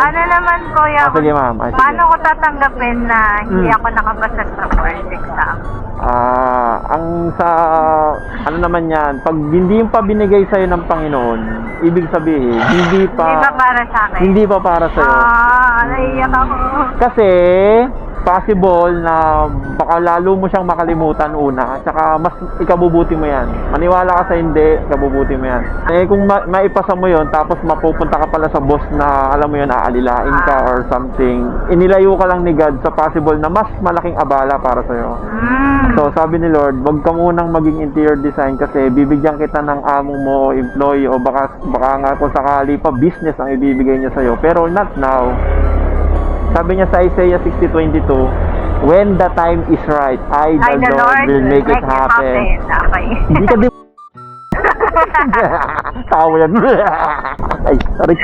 Ano naman, kuya? Sige, ma'am. Sige. Paano ko tatanggapin na hindi ako nakabasa sa board exam? Ang sa ano naman yan, pag hindi yung pa binigay sa'yo ng Panginoon, ibig sabihin, hindi Hindi ba pa para sa akin? hindi pa para sa'yo. Naiiyak ako. Kasi possible na baka lalo mo siyang makalimutan una, tsaka mas ikabubuti mo yan. Maniwala ka sa hindi, ikabubuti mo yan. Eh kung maipasa mo yon, tapos mapupunta ka pala sa boss na alam mo yun, aalilain ka or something, inilayo ka lang ni God sa possible na mas malaking abala para sa'yo. So sabi ni Lord, wag ka munang maging interior design kasi bibigyan kita ng amo mo, employee, o baka nga kung sakali pa business ang ibibigay niya sa'yo, pero not now. Sabi niya sa Isaiah 60:22, when the time is right, the Lord will make it happen. Okay. Hindi ka din tawa yan. Ay, sorry.